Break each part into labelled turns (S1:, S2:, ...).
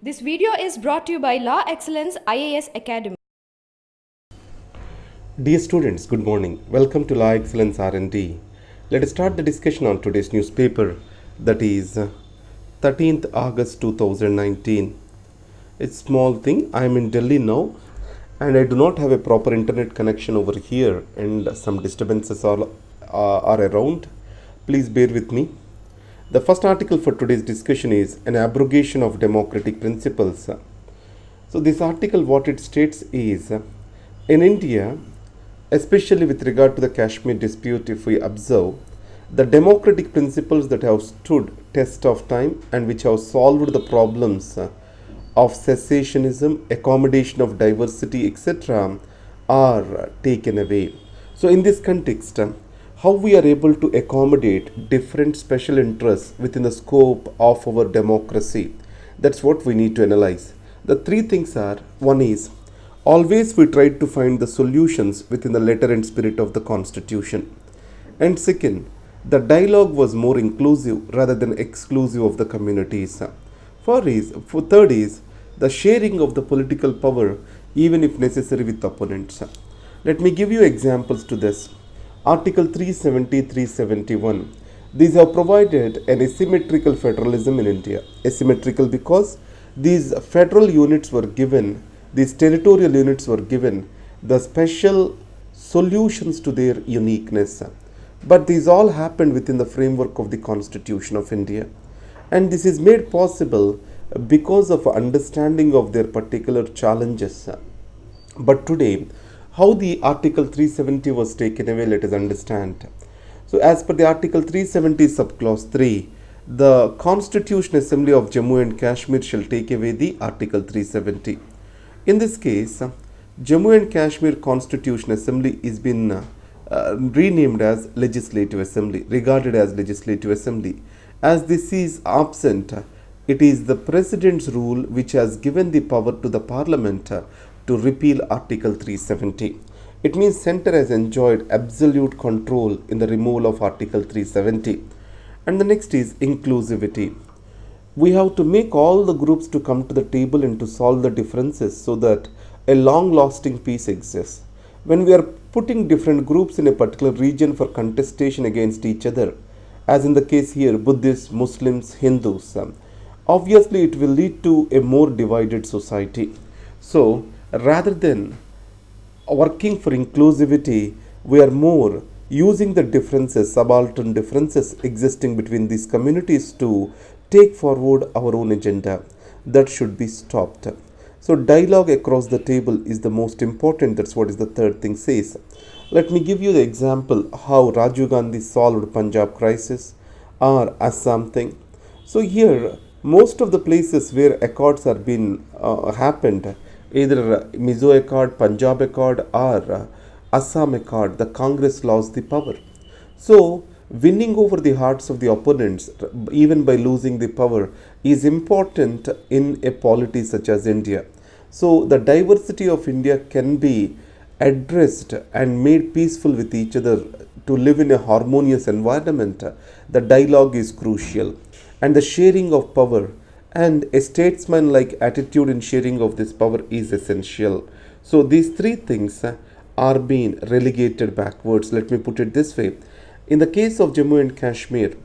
S1: This video is brought to you by Law Excellence IAS Academy.
S2: Dear students, good morning. Welcome to Law Excellence R&D. Let us start the discussion on today's newspaper, that is 13th August 2019. It's a small thing. I am in Delhi now and I do not have a proper internet connection over here and some disturbances are around. Please bear with me. The first article for today's discussion is an abrogation of democratic principles. So this article, what it states is, in India, especially with regard to the Kashmir dispute, if we observe, the democratic principles that have stood test of time and which have solved the problems of cessationism, accommodation of diversity, etc., are taken away. So in this context, how we are able to accommodate different special interests within the scope of our democracy, that's what we need to analyze. The three things are: one is, always we try to find the solutions within the letter and spirit of the constitution, and second, the dialogue was more inclusive rather than exclusive of the communities. For third is the sharing of the political power, even if necessary, with opponents. Let me give you examples to this. Article 370, 371. These have provided an asymmetrical federalism in India. Asymmetrical because these federal units were given, these territorial units were given the special solutions to their uniqueness. But these all happened within the framework of the Constitution of India. And this is made possible because of understanding of their particular challenges. But today, how the Article 370 was taken away, let us understand. So, as per the Article 370 subclause 3, the Constitution Assembly of Jammu and Kashmir shall take away the Article 370. In this case, Jammu and Kashmir Constitution Assembly is been renamed as Legislative Assembly, regarded as Legislative Assembly. As this is absent, it is the President's rule which has given the power to the Parliament to repeal Article 370. It means Centre has enjoyed absolute control in the removal of Article 370. And the next is inclusivity. We have to make all the groups to come to the table and to solve the differences so that a long-lasting peace exists. When we are putting different groups in a particular region for contestation against each other, as in the case here, Buddhists, Muslims, Hindus, obviously it will lead to a more divided society. So, rather than working for inclusivity, we are more using the differences, subaltern differences existing between these communities to take forward our own agenda. That should be stopped. So dialogue across the table is the most important. That's what is the third thing says. Let me give you the example how Rajiv Gandhi solved Punjab crisis or Assam thing. So here, most of the places where accords are been happened, either Mizo Accord, Punjab Accord, or Assam Accord, the Congress lost the power. So, winning over the hearts of the opponents, even by losing the power, is important in a polity such as India. So, the diversity of India can be addressed and made peaceful with each other to live in a harmonious environment. The dialogue is crucial, and the sharing of power and a statesman-like attitude in sharing of this power is essential. So these three things are being relegated backwards. Let me put it this way. In the case of Jammu and Kashmir,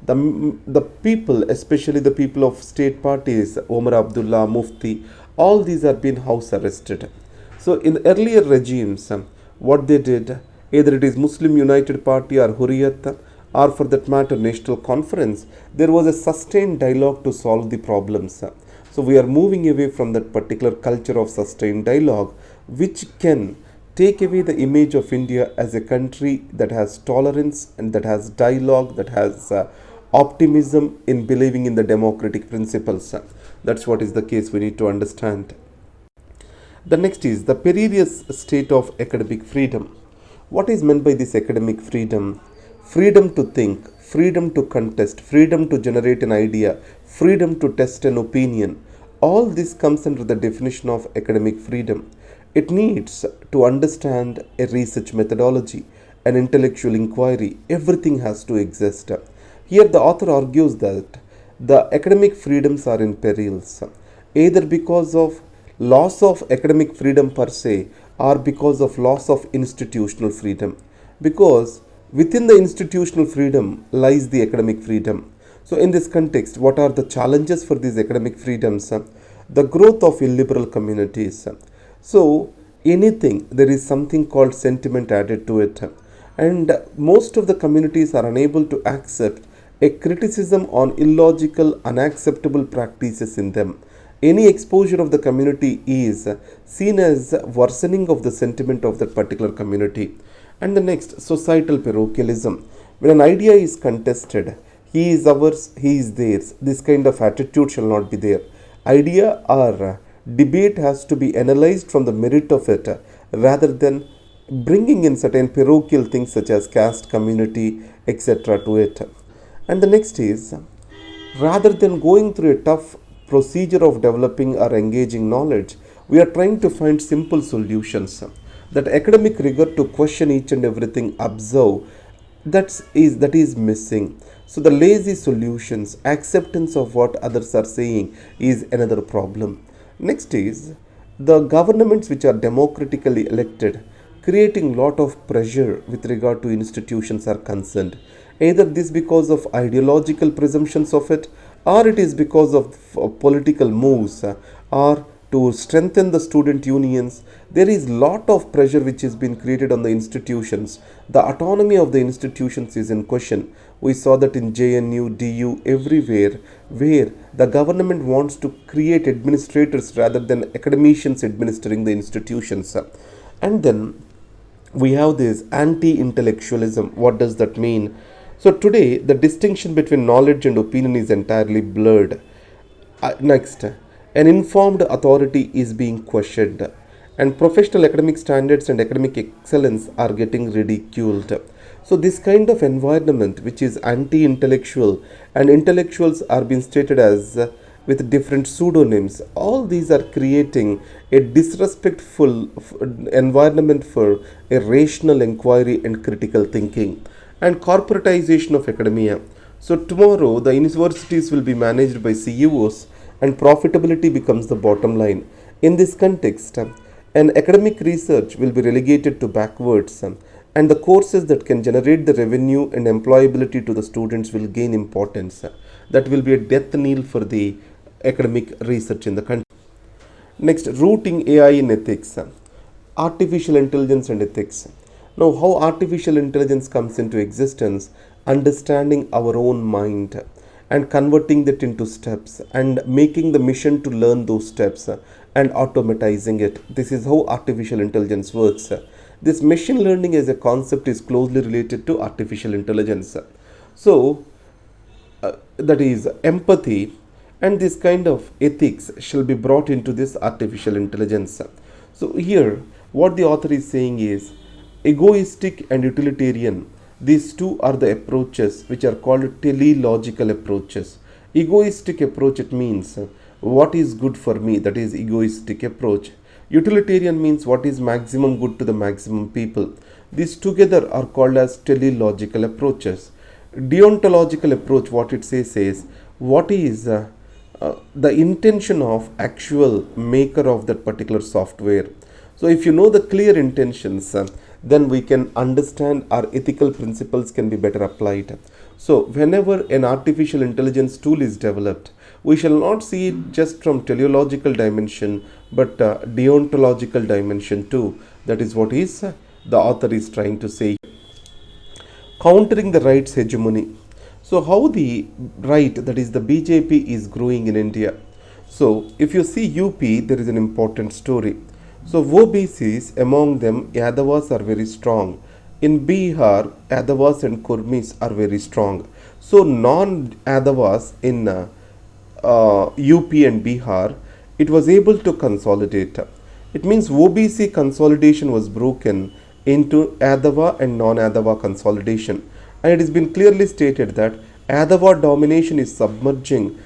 S2: the people, especially the people of state parties, Omar Abdullah, Mufti, all these are being house arrested. So in the earlier regimes, what they did, either it is Muslim United Party or Hurriyat, or for that matter National Conference, there was a sustained dialogue to solve the problems. So we are moving away from that particular culture of sustained dialogue, which can take away the image of India as a country that has tolerance and that has dialogue, that has optimism in believing in the democratic principles. That's what is the case we need to understand. The next is the perilous state of academic freedom. What is meant by this academic freedom? Freedom to think, freedom to contest, freedom to generate an idea, freedom to test an opinion. All this comes under the definition of academic freedom. It needs to understand a research methodology, an intellectual inquiry. Everything has to exist. Here, the author argues that the academic freedoms are in perils. either because of loss of academic freedom per se or because of loss of institutional freedom. Because within the institutional freedom lies the academic freedom. So, in this context, what are the challenges for these academic freedoms? The growth of illiberal communities. So, anything, there is something called sentiment added to it. And most of the communities are unable to accept a criticism on illogical, unacceptable practices in them. Any exposure of the community is seen as worsening of the sentiment of that particular community. And the next, societal parochialism. When an idea is contested, he is ours, he is theirs. This kind of attitude shall not be there. Idea or debate has to be analyzed from the merit of it rather than bringing in certain parochial things such as caste, community, etc. to it. And the next is, rather than going through a tough procedure of developing or engaging knowledge, we are trying to find simple solutions. That academic rigor to question each and everything, observe, that is missing. So the lazy solutions, acceptance of what others are saying is another problem. Next is the governments which are democratically elected creating lot of pressure with regard to institutions are concerned. Either this because of ideological presumptions of it, or it is because of political moves, or to strengthen the student unions. There is lot of pressure which has been created on the institutions. The autonomy of the institutions is in question. We saw that in JNU, DU, everywhere, where the government wants to create administrators rather than academicians administering the institutions. And then we have this anti intellectualism. What does that mean? So, today the distinction between knowledge and opinion is entirely blurred. Next, an informed authority is being questioned, and professional academic standards and academic excellence are getting ridiculed. So, this kind of environment, which is anti intellectual, and intellectuals are being stated as with different pseudonyms, all these are creating a disrespectful environment for a rational inquiry and critical thinking. And corporatization of academia. So, tomorrow the universities will be managed by CEOs and profitability becomes the bottom line. In this context, an academic research will be relegated to backwards, and the courses that can generate the revenue and employability to the students will gain importance. That will be a death knell for the academic research in the country. Next, rooting AI in ethics, artificial intelligence and ethics. Now, how artificial intelligence comes into existence, understanding our own mind and converting that into steps and making the mission to learn those steps and automatizing it. This is how artificial intelligence works. This machine learning as a concept is closely related to artificial intelligence. So, that is empathy and this kind of ethics shall be brought into this artificial intelligence. So, here what the author is saying is egoistic and utilitarian. These two are the approaches which are called teleological approaches. Egoistic approach, it means what is good for me, that is egoistic approach. Utilitarian means what is maximum good to the maximum people. These together are called as teleological approaches. Deontological approach, what it says is what is the intention of actual maker of that particular software. So if you know the clear intentions, then we can understand our ethical principles can be better applied. So whenever an artificial intelligence tool is developed, we shall not see it just from teleological dimension, but deontological dimension too. That is what is the author is trying to say. Countering the right's hegemony. So how the right, that is the BJP, is growing in India. So if you see UP, there is an important story. So OBCs, among them Yadavas are very strong. In Bihar, Yadavas and Kurmis are very strong. So non-Yadavas in UP and Bihar, it was able to consolidate. It means OBC consolidation was broken into Yadava and non-Yadava consolidation. And it has been clearly stated that Yadava domination is submerging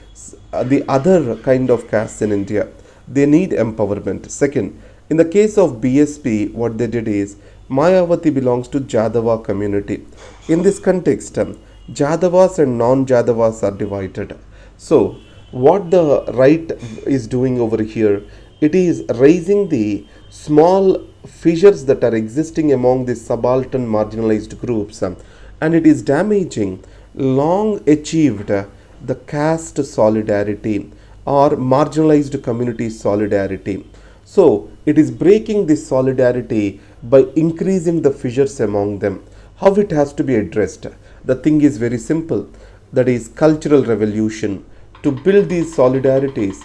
S2: the other kind of castes in India. They need empowerment. Second, in the case of BSP, what they did is Mayavati belongs to Jadava community. In this context, Jadavas and non-Jadavas are divided. So, What the right is doing over here, it is raising the small fissures that are existing among the subaltern marginalized groups, and it is damaging long achieved the caste solidarity or marginalized community solidarity. So it is breaking this solidarity by increasing the fissures among them. How it has to be addressed? The thing is very simple, that is cultural revolution. To build these solidarities,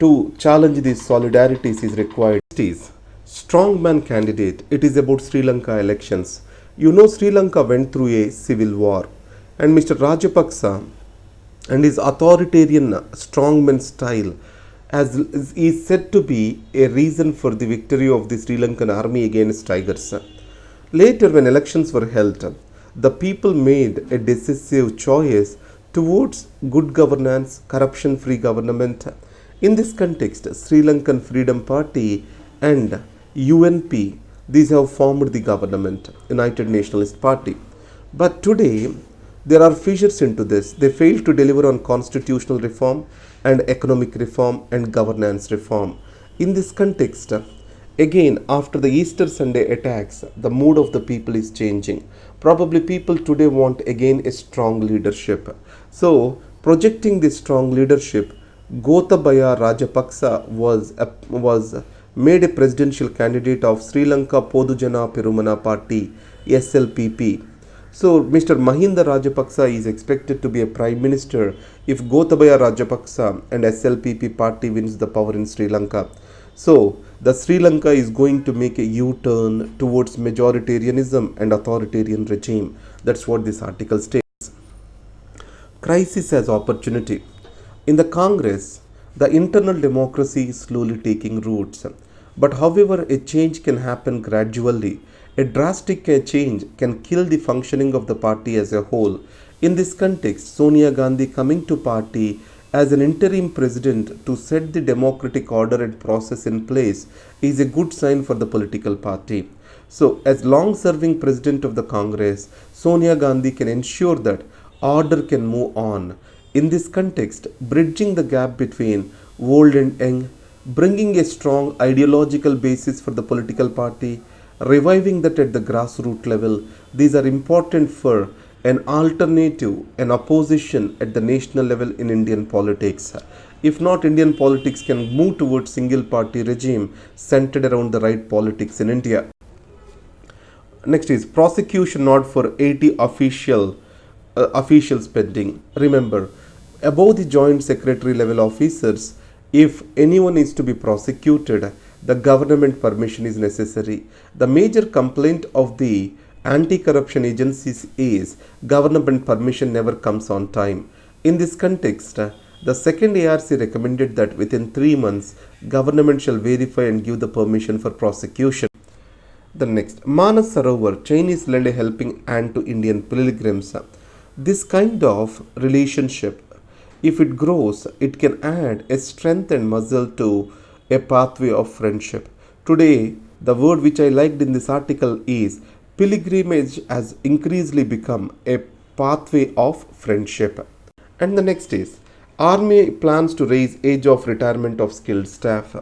S2: to challenge these solidarities is required. It is strongman candidate. It is about Sri Lanka elections. You know, Sri Lanka went through a civil war, and Mr. Rajapaksa and his authoritarian strongman style as is said to be a reason for the victory of the Sri Lankan army against tigers. Later, when elections were held, the people made a decisive choice towards good governance, corruption free government. In this context, Sri Lankan Freedom Party and UNP, these have formed the government, United Nationalist Party. But today, there are fissures into this. They fail to deliver on constitutional reform and economic reform and governance reform. In this context, again, after the Easter Sunday attacks, the mood of the people is changing. Probably people today want again a strong leadership. So, projecting this strong leadership, Gotabaya Rajapaksa was made a presidential candidate of Sri Lanka Podujana Perumana Party (SLPP). So, Mr. Mahinda Rajapaksa is expected to be a prime minister if Gotabaya Rajapaksa and SLPP party wins the power in Sri Lanka. So, the Sri Lanka is going to make a U-turn towards majoritarianism and authoritarian regime. That's what this article states. Crisis as opportunity. In the Congress, the internal democracy is slowly taking roots. But however, a change can happen gradually. A drastic change can kill the functioning of the party as a whole. In this context, Sonia Gandhi coming to party as an interim president to set the democratic order and process in place is a good sign for the political party. So, as long serving president of the Congress, Sonia Gandhi can ensure that order can move on. In this context, bridging the gap between old and young, bringing a strong ideological basis for the political party, reviving that at the grassroots level, these are important for an alternative, an opposition at the national level in Indian politics. If not, Indian politics can move towards single party regime centered around the right politics in India. Next is prosecution not for 80 official spending. Remember, above the joint secretary level officers, if anyone is to be prosecuted, the government permission is necessary. The major complaint of the anti-corruption agencies is government permission never comes on time. In this context, the second ARC recommended that within 3 months, government shall verify and give the permission for prosecution. The next, Manas Sarovar, Chinese lend a helping hand to Indian pilgrims. This kind of relationship, if it grows, it can add a strength and muscle to a pathway of friendship. Today, the word which I liked in this article is pilgrimage has increasingly become a pathway of friendship. And the next is Army plans to raise age of retirement of skilled staff.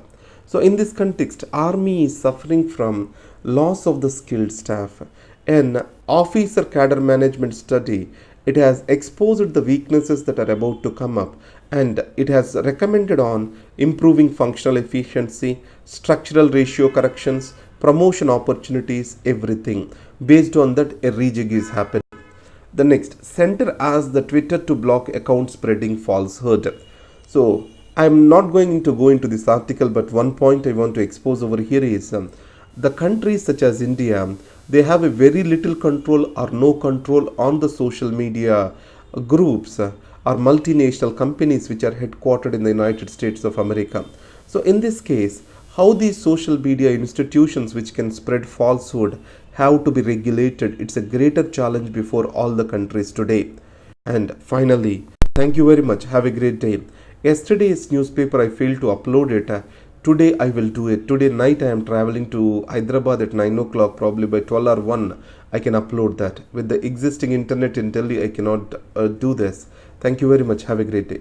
S2: So in this context, Army is suffering from loss of the skilled staff. An officer cadre management study, it has exposed the weaknesses that are about to come up, and it has recommended on improving functional efficiency, structural ratio corrections, promotion opportunities, everything. Based on that, a rejig is happening. The next, center asked the Twitter to block account spreading falsehood. So I'm not going to go into this article, but one point I want to expose over here is the countries such as India, they have a very little control or no control on the social media groups or multinational companies which are headquartered in the United States of America. So in this case, how these social media institutions which can spread falsehood have to be regulated, it's a greater challenge before all the countries today. And finally, thank you very much. Have a great day. Yesterday's newspaper I failed to upload it. Today I will do it. Today night I am traveling to Hyderabad at 9 o'clock. Probably by 12 or 1 I can upload that. With the existing internet in Delhi I cannot do this. Thank you very much. Have a great day.